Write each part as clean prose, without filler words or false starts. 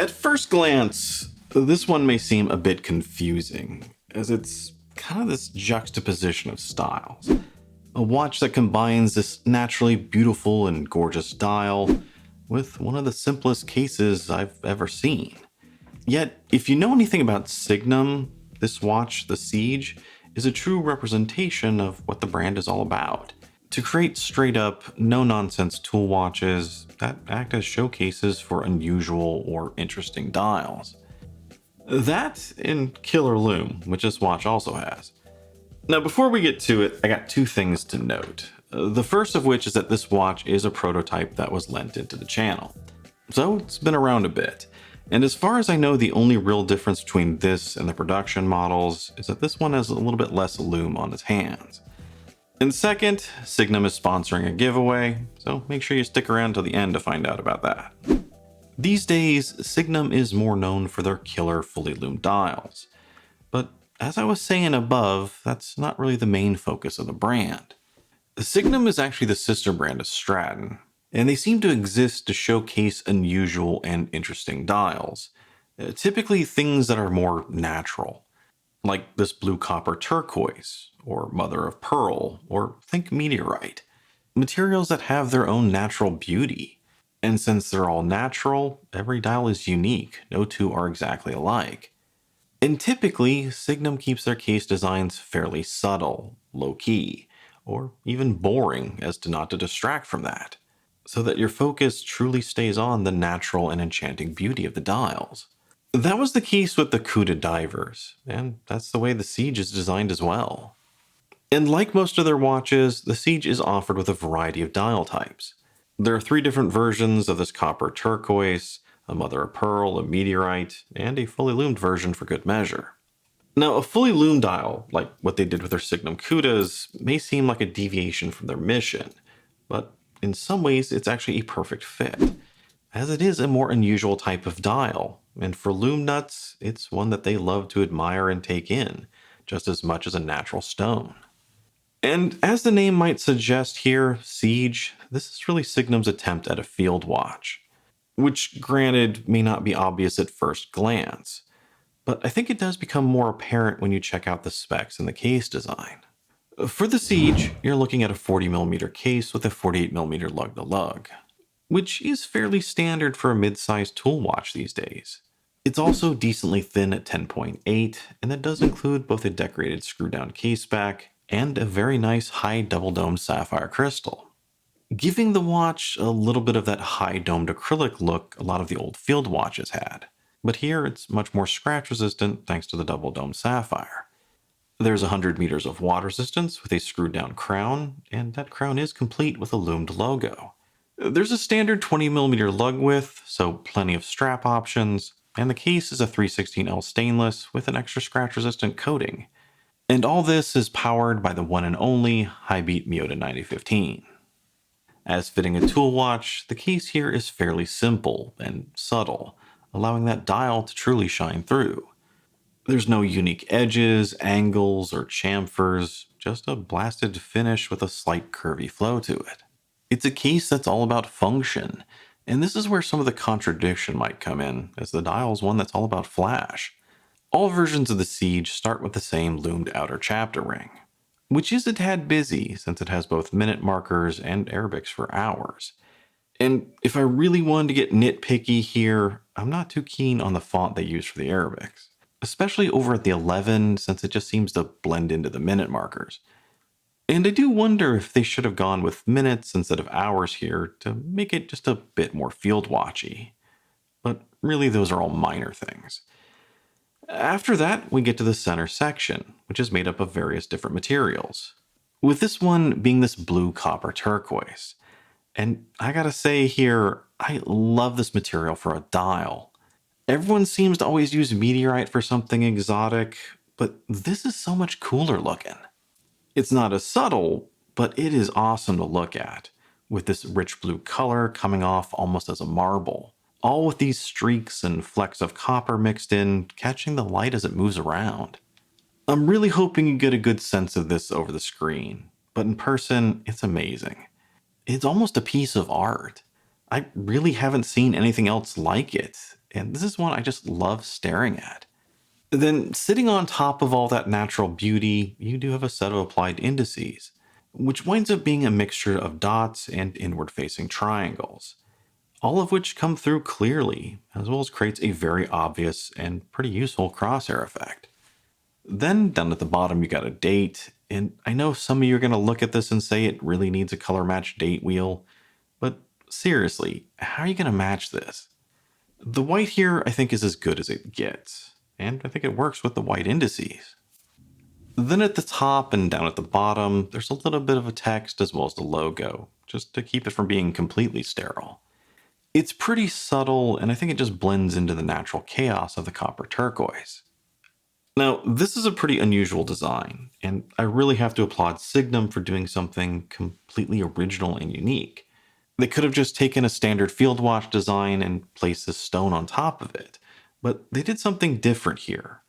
At first glance, this one may seem a bit confusing, as it's kind of this juxtaposition of styles. A watch that combines this naturally beautiful and gorgeous dial with one of the simplest cases I've ever seen. Yet, if you know anything about Signum, this watch, the Siege, is a true representation of what the brand is all about. To create straight up, no nonsense tool watches that act as showcases for unusual or interesting dials. That and Killer LUME, which this watch also has. Now, before we get to it, I got two things to note. The first of which is that this watch is a prototype that was lent into the channel. So it's been around a bit. And as far as I know, the only real difference between this and the production models is that this one has a little bit less LUME on its hands. And second, Signum is sponsoring a giveaway, so make sure you stick around till the end to find out about that. These days, Signum is more known for their killer fully lumed dials. But as I was saying above, that's not really the main focus of the brand. Signum is actually the sister brand of Stratton, and they seem to exist to showcase unusual and interesting dials. Typically things that are more natural, like this Blue Copper Turquoise, or Mother of Pearl, or think Meteorite. Materials that have their own natural beauty. And since they're all natural, every dial is unique, no two are exactly alike. And typically, Signum keeps their case designs fairly subtle, low-key, or even boring as to not to distract from that, so that your focus truly stays on the natural and enchanting beauty of the dials. That was the case with the Cuda divers, and that's the way the Siege is designed as well. And like most of their watches, the Siege is offered with a variety of dial types. There are 3 different versions of this copper turquoise, a mother of pearl, a meteorite, and a fully lumed version for good measure. Now, a fully lumed dial, like what they did with their Signum Cudas, may seem like a deviation from their mission, but in some ways it's actually a perfect fit, as it is a more unusual type of dial, and for lume nuts, it's one that they love to admire and take in, just as much as a natural stone. And as the name might suggest here, Siege, this is really Signum's attempt at a field watch, which granted may not be obvious at first glance, but I think it does become more apparent when you check out the specs and the case design. For the Siege, you're looking at a 40mm case with a 48mm lug-to-lug, which is fairly standard for a mid-sized tool watch these days. It's also decently thin at 10.8, and that does include both a decorated screw-down case back and a very nice high double-domed sapphire crystal, giving the watch a little bit of that high-domed acrylic look a lot of the old field watches had. But here it's much more scratch-resistant thanks to the double-domed sapphire. There's 100 meters of water resistance with a screwed-down crown, and that crown is complete with a lumed logo. There's a standard 20mm lug width, so plenty of strap options, and the case is a 316L stainless with an extra scratch-resistant coating. And all this is powered by the one and only high-beat Miyota 9015. As fitting a tool watch, the case here is fairly simple and subtle, allowing that dial to truly shine through. There's no unique edges, angles, or chamfers, just a blasted finish with a slight curvy flow to it. It's a case that's all about function, and this is where some of the contradiction might come in, as the dial is one that's all about flash. All versions of the Siege start with the same lumed outer chapter ring, which is a tad busy since it has both minute markers and Arabics for hours. And if I really wanted to get nitpicky here, I'm not too keen on the font they use for the Arabics, especially over at the 11 since it just seems to blend into the minute markers. And I do wonder if they should have gone with minutes instead of hours here to make it just a bit more field watchy. But really those are all minor things. After that, we get to the center section, which is made up of various different materials, with this one being this blue copper turquoise. And I gotta say here, I love this material for a dial. Everyone seems to always use meteorite for something exotic, but this is so much cooler looking. It's not as subtle, but it is awesome to look at, with this rich blue color coming off almost as a marble, all with these streaks and flecks of copper mixed in, catching the light as it moves around. I'm really hoping you get a good sense of this over the screen, but in person, it's amazing. It's almost a piece of art. I really haven't seen anything else like it, and this is one I just love staring at. Then, sitting on top of all that natural beauty, you do have a set of applied indices, which winds up being a mixture of dots and inward facing triangles, all of which come through clearly, as well as creates a very obvious and pretty useful crosshair effect. Then, down at the bottom, you got a date, and I know some of you are going to look at this and say it really needs a color match date wheel, but seriously, how are you going to match this? The white here, I think, is as good as it gets, and I think it works with the white indices. Then at the top and down at the bottom, there's a little bit of a text as well as the logo, just to keep it from being completely sterile. It's pretty subtle, and I think it just blends into the natural chaos of the copper turquoise. Now, this is a pretty unusual design, and I really have to applaud Signum for doing something completely original and unique. They could have just taken a standard field watch design and placed this stone on top of it, but they did something different here.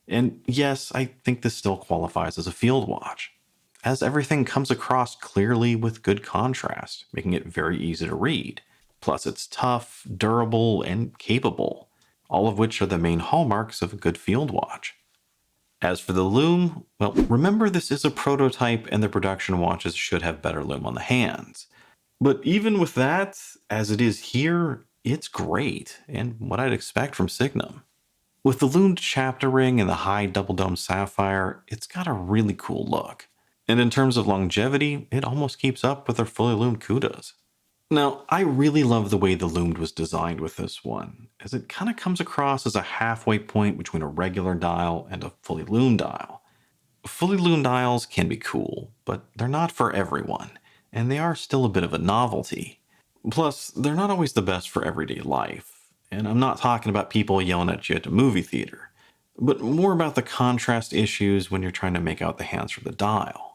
And yes, I think this still qualifies as a field watch, as everything comes across clearly with good contrast, making it very easy to read. Plus, it's tough, durable, and capable, all of which are the main hallmarks of a good field watch. As for the lume, well, remember this is a prototype and the production watches should have better lume on the hands. But even with that, as it is here, it's great, and what I'd expect from Signum. With the lumed chapter ring and the high double dome sapphire, it's got a really cool look. And in terms of longevity, it almost keeps up with their fully loomed Cudas. Now, I really love the way the loomed was designed with this one, as it kind of comes across as a halfway point between a regular dial and a fully loomed dial. Fully loomed dials can be cool, but they're not for everyone, and they are still a bit of a novelty. Plus, they're not always the best for everyday life, and I'm not talking about people yelling at you at a movie theater, but more about the contrast issues when you're trying to make out the hands for the dial.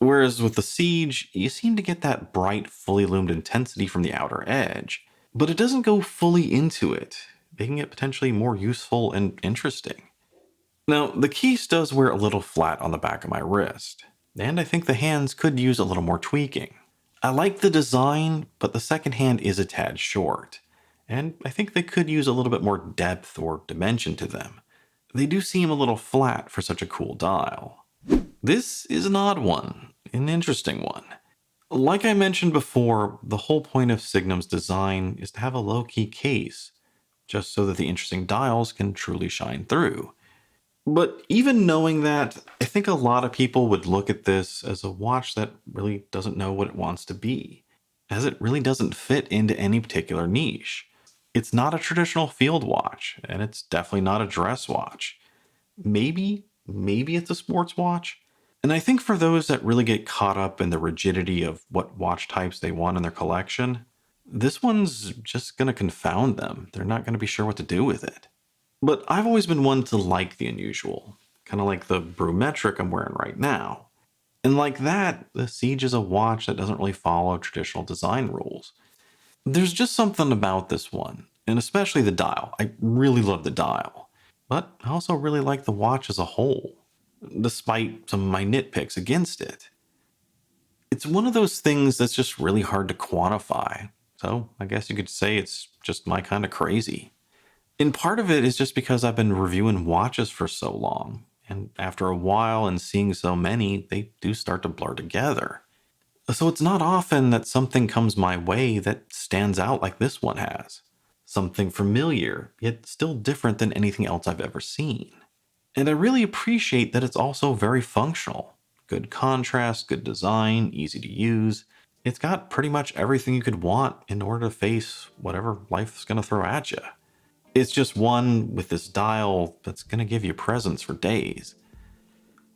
Whereas with the Siege, you seem to get that bright, fully loomed intensity from the outer edge, but it doesn't go fully into it, making it potentially more useful and interesting. Now, the case does wear a little flat on the back of my wrist, and I think the hands could use a little more tweaking. I like the design, but the second hand is a tad short, and I think they could use a little bit more depth or dimension to them. They do seem a little flat for such a cool dial. This is an odd one, an interesting one. Like I mentioned before, the whole point of Signum's design is to have a low-key case, just so that the interesting dials can truly shine through. But even knowing that, I think a lot of people would look at this as a watch that really doesn't know what it wants to be, as it really doesn't fit into any particular niche. It's not a traditional field watch, and it's definitely not a dress watch. Maybe it's a sports watch. And I think for those that really get caught up in the rigidity of what watch types they want in their collection, this one's just going to confound them. They're not going to be sure what to do with it. But I've always been one to like the unusual, kind of like the Brumetric I'm wearing right now. And like that, the Siege is a watch that doesn't really follow traditional design rules. There's just something about this one, and especially the dial. I really love the dial, but I also really like the watch as a whole, despite some of my nitpicks against it. It's one of those things that's just really hard to quantify, so I guess you could say it's just my kind of crazy. And part of it is just because I've been reviewing watches for so long, and after a while and seeing so many, they do start to blur together. So it's not often that something comes my way that stands out like this one has. Something familiar, yet still different than anything else I've ever seen. And I really appreciate that it's also very functional. Good contrast, good design, easy to use. It's got pretty much everything you could want in order to face whatever life's going to throw at you. It's just one with this dial that's going to give you presents for days.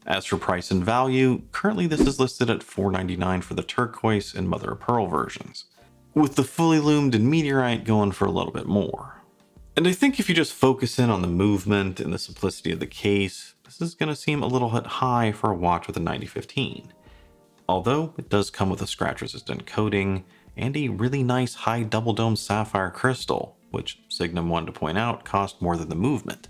As for price and value, currently this is listed at $4.99 for the turquoise and mother of pearl versions, with the fully loomed and meteorite going for a little bit more. And I think if you just focus in on the movement and the simplicity of the case, this is going to seem a little bit high for a watch with a 9015. Although it does come with a scratch resistant coating and a really nice high double dome sapphire crystal, which Signum wanted to point out cost more than the movement.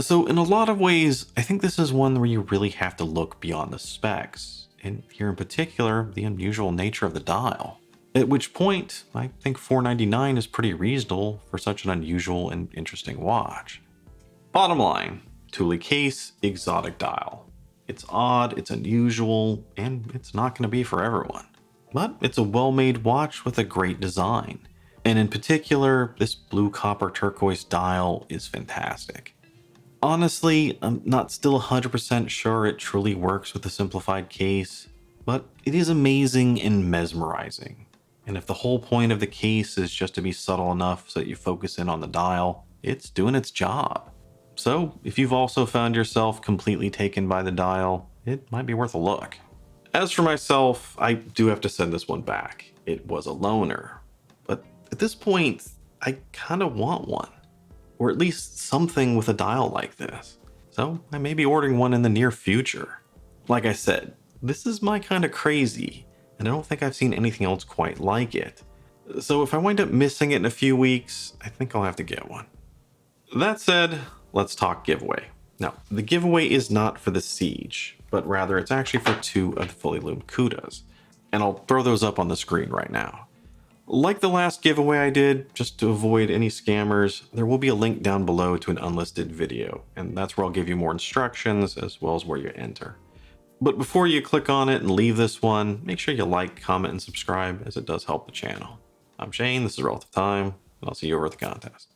So in a lot of ways, I think this is one where you really have to look beyond the specs, and here in particular, the unusual nature of the dial. At which point, I think $4.99 is pretty reasonable for such an unusual and interesting watch. Bottom line, Thule case, exotic dial. It's odd, it's unusual, and it's not going to be for everyone. But it's a well-made watch with a great design. And in particular, this blue copper turquoise dial is fantastic. Honestly, I'm not still 100% sure it truly works with the simplified case, but it is amazing and mesmerizing. And if the whole point of the case is just to be subtle enough so that you focus in on the dial, it's doing its job. So if you've also found yourself completely taken by the dial, it might be worth a look. As for myself, I do have to send this one back. It was a loaner. But at this point, I kind of want one. Or at least something with a dial like this. So I may be ordering one in the near future. Like I said, this is my kind of crazy, and I don't think I've seen anything else quite like it. So if I wind up missing it in a few weeks, I think I'll have to get one. That said, let's talk giveaway. Now, the giveaway is not for the Siege, but rather it's actually for 2 of the fully loomed Cudas. And I'll throw those up on the screen right now. Like the last giveaway I did, just to avoid any scammers, there will be a link down below to an unlisted video, and that's where I'll give you more instructions as well as where you enter. But before you click on it and leave this one, make sure you like, comment, and subscribe, as it does help the channel. I'm Shane, this is Relative Time, and I'll see you over at the contest.